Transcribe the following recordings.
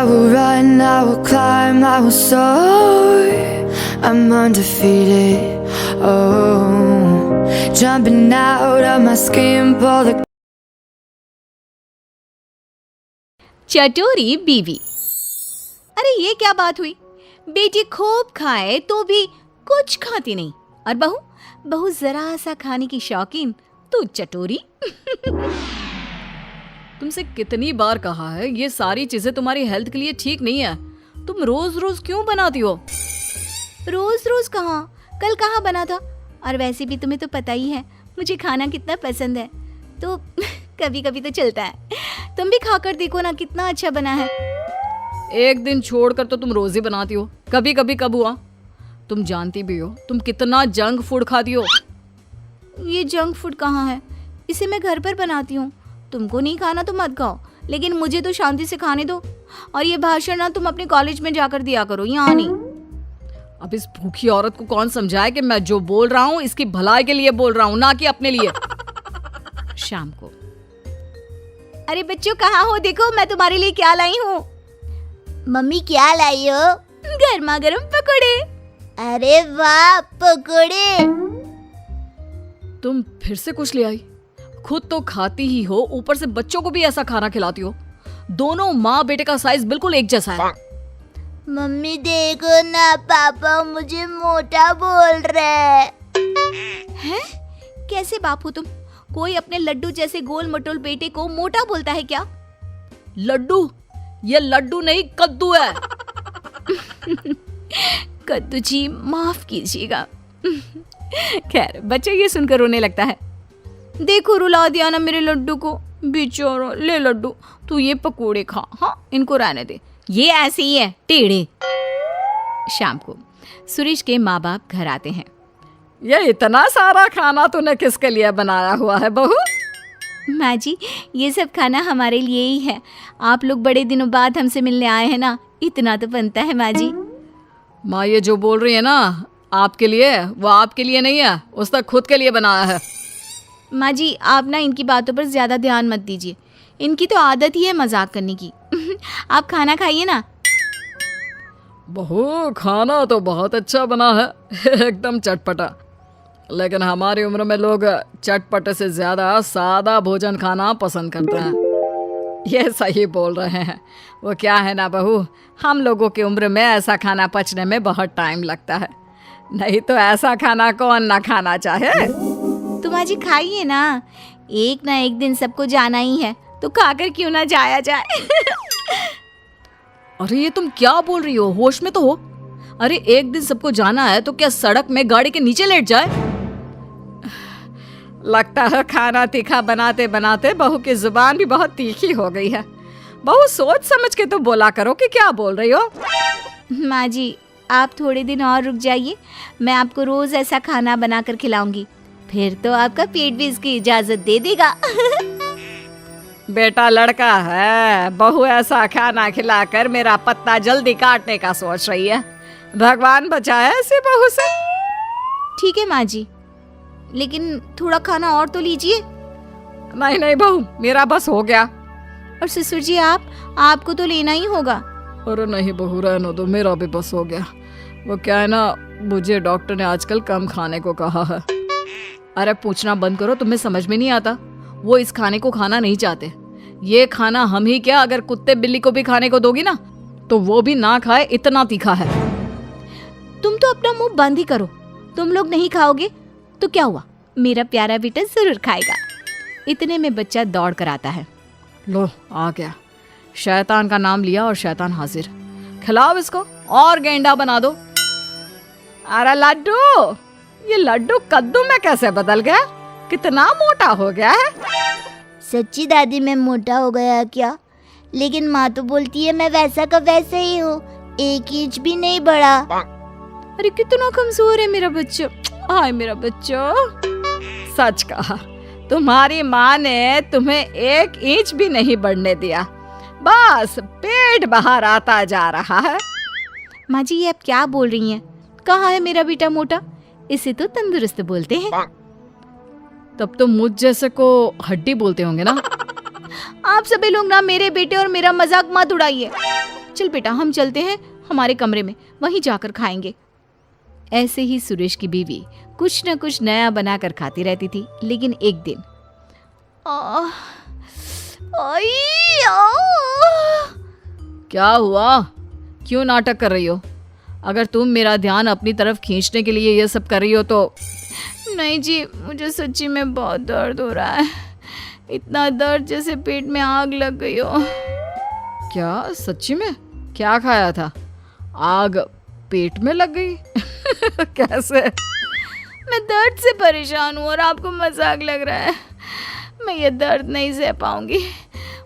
will run, I will climb, I will soar. I'm undefeated. Oh, jumping out of my skin, pull the. चटोरी बीवी। अरे ये क्या बात हुई? बेटी खूब खाए तो भी कुछ खाती नहीं, और बहू जरा सा खाने की शौकीन, तू चटोरी। तुमसे कितनी बार कहा है ये सारी चीजें तुम्हारी हेल्थ के लिए ठीक नहीं है। तुम रोज रोज क्यों बनाती हो? रोज रोज कहाँ, कल कहाँ बना था। और वैसे भी तुम्हें तो पता ही है मुझे खाना कितना पसंद है, तो कभी कभी तो चलता है। तुम भी खाकर देखो ना, कितना अच्छा बना है। एक दिन छोड़कर तो तुम रोज ही बनाती हो, कभी कभी कब हुआ? तुम जानती भी हो तुम कितना जंक फूड खाती हो। ये जंक फूड कहाँ है, इसे मैं घर पर बनाती हूँ। तुमको नहीं खाना तो मत खाओ, लेकिन मुझे तो शांति से खाने दो। और ये भाषण ना तुम अपने कॉलेज में जाकर दिया करो, यहाँ नहीं। अब इस भूखी औरत को कौन समझाए कि मैं जो बोल रहा हूँ इसकी भलाई के लिए बोल रहा हूँ, ना कि अपने लिए। शाम को, अरे बच्चों कहाँ हो, देखो मैं तुम्हारे लिए क्या लाई हूँ। मम्मी क्या लाई हो? गर्मा गर्म पकोड़े। अरे वाह, पकोड़े। तुम फिर से कुछ ले आई? खुद तो खाती ही हो, ऊपर से बच्चों को भी ऐसा खाना खिलाती हो। दोनों माँ बेटे का साइज बिल्कुल एक जैसा है। मम्मी देखो ना, पापा मुझे मोटा बोल रहे हैं। कैसे बाप हो तुम? कोई अपने लड्डू जैसे गोल मटोल बेटे को मोटा बोलता है क्या? लड्डू? ये लड्डू नहीं, कद्दू है। कद्दू जी माफ कीजिएगा। खैर बच्चे ये सुनकर रोने लगता है। देखो रुला दिया ना मेरे लड्डू को, बेचारा। ले लड्डू तू ये पकोड़े खा, हाँ इनको रहने दे, ये ऐसे ही है टेढ़े। शाम को सुरेश के माँ बाप घर आते हैं। ये इतना सारा खाना तूने किसके लिए बनाया हुआ है बहू? माँ जी ये सब खाना हमारे लिए ही है, आप लोग बड़े दिनों बाद हमसे मिलने आए हैं ना, इतना तो बनता है माँ जी। माँ ये जो बोल रही है ना आपके लिए, वो आपके लिए नहीं है, उसने खुद के लिए बनाया है। माँ जी आप ना इनकी बातों पर ज्यादा ध्यान मत दीजिए, इनकी तो आदत ही है मजाक करने की। आप खाना खाइए ना। बहू खाना तो बहुत अच्छा बना है, एकदम चटपटा। लेकिन हमारी उम्र में लोग चटपटे से ज्यादा सादा भोजन खाना पसंद करते हैं। ये सही बोल रहे हैं। वो क्या है ना बहू, हम लोगों की उम्र में ऐसा खाना पचने में बहुत टाइम लगता है, नहीं तो ऐसा खाना कौन ना खाना चाहे। तो माँ जी खाइए ना, एक दिन सबको जाना ही है, तो खाकर क्यों ना जाया जाए। अरे ये तुम क्या बोल रही हो, होश में तो हो। अरे एक दिन सबको जाना है तो क्या सड़क में गाड़ी के नीचे लेट जाए? लगता है खाना तीखा बनाते बनाते बहू की जुबान भी बहुत तीखी हो गई है। बहू सोच समझ के तो बोला करो कि क्या बोल रही हो। माँ जी आप थोड़े दिन और रुक जाइए, मैं आपको रोज ऐसा खाना बनाकर खिलाऊंगी, फिर तो आपका पेट भी इसकी इजाजत दे देगा। बेटा लड़का है, बहू ऐसा खाना खिलाकर मेरा पत्ता जल्दी काटने का सोच रही है। भगवान बचाए ऐसे बहू से। ठीक है माँ जी, लेकिन थोड़ा खाना और तो लीजिए। नहीं बहू, मेरा बस हो गया। और ससुर जी आपको तो लेना ही होगा। अरे नहीं बहू, रहने दो, मेरा भी बस हो गया। वो क्या है ना, मुझे डॉक्टर ने आजकल कम खाने को कहा है। अरे पूछना बंद करो, तुम्हें समझ में नहीं आता। वो इस खाने को खाना नहीं चाहते। ये खाना हम ही क्या, अगर कुत्ते बिल्ली को भी खाने को दोगी ना तो वो भी ना खाए, इतना तीखा है। तुम तो अपना मुंह बंद ही करो, तुम लोग नहीं खाओगे तो क्या हुआ, मेरा प्यारा बेटा जरूर खाएगा। इतने में बच्चा दौड़ कर आता है। लो आ गया, शैतान का नाम लिया और शैतान हाजिर। खिलाओ इसको और गेंडा बना दो। अरे लड्डू, ये लड्डू कद्दू में कैसे बदल गया, कितना मोटा हो गया है। सच्ची दादी मैं मोटा हो गया क्या? लेकिन माँ तो बोलती है मैं वैसा का वैसा ही हूँ, 1 इंच भी नहीं बढ़ा। अरे कितना कमजोर है मेरा बच्चा, हाय मेरा बच्चा। सच कहा, तुम्हारी माँ ने तुम्हें 1 इंच भी नहीं बढ़ने दिया, बस पेट बाहर आता जा रहा है। माँ जी ये आप क्या बोल रही हैं, कहाँ है मेरा बेटा मोटा, इसे तो तंदुरुस्त बोलते हैं। तब तो मुझ जैसे को हड्डी बोलते होंगे ना। आप सभी लोग ना मेरे बेटे और मेरा मजाक मत उड़ाइए। चल बेटा हम चलते हैं हमारे कमरे में, वहीं जाकर खाएंगे। ऐसे ही सुरेश की बीवी कुछ न कुछ नया बनाकर खाती रहती थी। लेकिन एक दिन क्या हुआ? क्यों नाटक कर रही हो? अगर तुम मेरा ध्यान अपनी तरफ खींचने के लिए ये सब कर रही हो तो। नहीं जी, मुझे सच्ची में बहुत दर्द हो रहा है, इतना दर्द जैसे पेट में आग लग गई हो। क्या सच्ची में? क्या खाया था? आग पेट में लग गई? कैसे? मैं दर्द से परेशान हूँ और आपको मजाक लग रहा है। मैं ये दर्द नहीं सह पाऊंगी,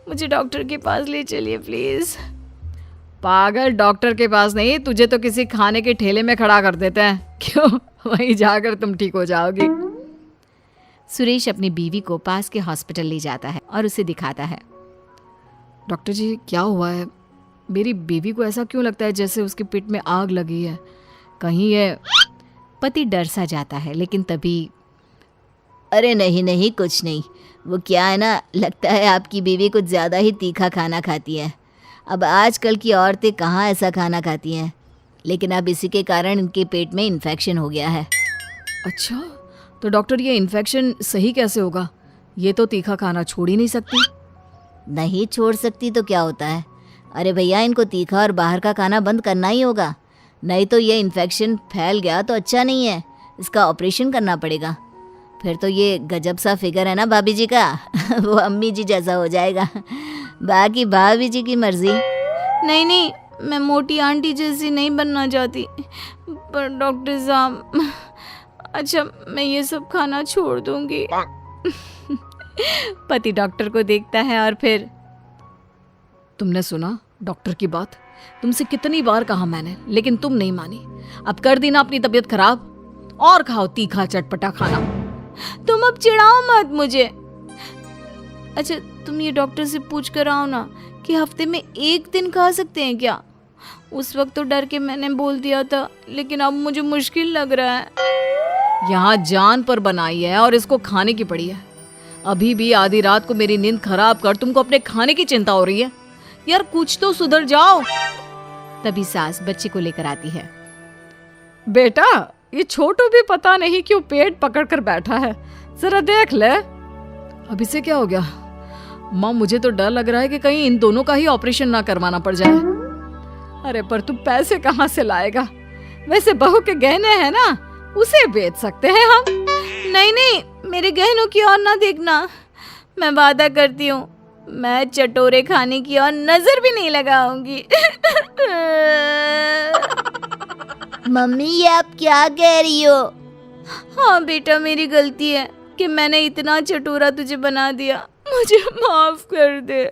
मुझे डॉक्टर के पास ले चलिए प्लीज। पागल, डॉक्टर के पास नहीं, तुझे तो किसी खाने के ठेले में खड़ा कर देते हैं। क्यों? वहीं जाकर तुम ठीक हो जाओगी। सुरेश अपनी बीवी को पास के हॉस्पिटल ले जाता है और उसे दिखाता है। डॉक्टर जी क्या हुआ है? मेरी बीवी को ऐसा क्यों लगता है जैसे उसके पेट में आग लगी है? कहीं ये। पति डर सा जाता है, लेकिन तभी अरे नहीं नहीं, कुछ नहीं। वो क्या है ना, लगता है आपकी बीवी कुछ ज़्यादा ही तीखा खाना खाती है। अब आजकल की औरतें कहाँ ऐसा खाना खाती हैं, लेकिन अब इसी के कारण इनके पेट में इन्फेक्शन हो गया है। अच्छा, तो डॉक्टर ये इन्फेक्शन सही कैसे होगा? ये तो तीखा खाना छोड़ ही नहीं सकती। नहीं छोड़ सकती तो क्या होता है? अरे भैया, इनको तीखा और बाहर का खाना बंद करना ही होगा, नहीं तो ये इन्फेक्शन फैल गया तो अच्छा नहीं है। इसका ऑपरेशन करना पड़ेगा। फिर तो ये गजब सा फिगर है ना भाभी जी का वो अम्मी जी जैसा हो जाएगा। बाकी भाभी जी की मर्जी। नहीं नहीं, मैं मोटी आंटी जैसी नहीं बनना चाहती, पर डॉक्टर साहब, अच्छा मैं ये सब खाना छोड़ दूंगी। पति डॉक्टर को देखता है और फिर, तुमने सुना डॉक्टर की बात? तुमसे कितनी बार कहा मैंने, लेकिन तुम नहीं मानी। अब कर दी ना अपनी तबीयत खराब, और खाओ तीखा चटपटा खाना। तुम अब चिढ़ाओ मत मुझे। अच्छा तुम ये डॉक्टर से पूछ कर आओ ना कि हफ्ते में एक दिन खा सकते हैं क्या? उस वक्त तो डर के मैंने बोल दिया था, लेकिन अब मुझे मुश्किल लग रहा है। यहाँ जान पर बनाई है और इसको खाने की पड़ी है। अभी भी आधी रात को मेरी नींद खराब कर तुमको अपने खाने की चिंता हो रही है। यार कुछ तो सुधर जाओ। तभी सास बच्चे को लेकर आती है। बेटा, ये छोटू भी पता नहीं क्यों पेट पकड़ कर बैठा है, जरा देख ले। अभी से क्या हो गया? माँ, मुझे तो डर लग रहा है कि कहीं इन दोनों का ही ऑपरेशन ना करवाना पड़ जाए। अरे पर तू पैसे कहाँ से लाएगा? वैसे बहू के गहने हैं ना, उसे बेच सकते हैं हम। नहीं नहीं, मेरे गहनों की ओर ना देखना, मैं वादा करती हूँ मैं चटोरे खाने की और नजर भी नहीं लगाऊंगी। मम्मी, ये आप क्या कह रही हो? हाँ बेटा, मेरी गलती है कि मैंने इतना चटोरा तुझे बना दिया, मुझे माफ कर दे।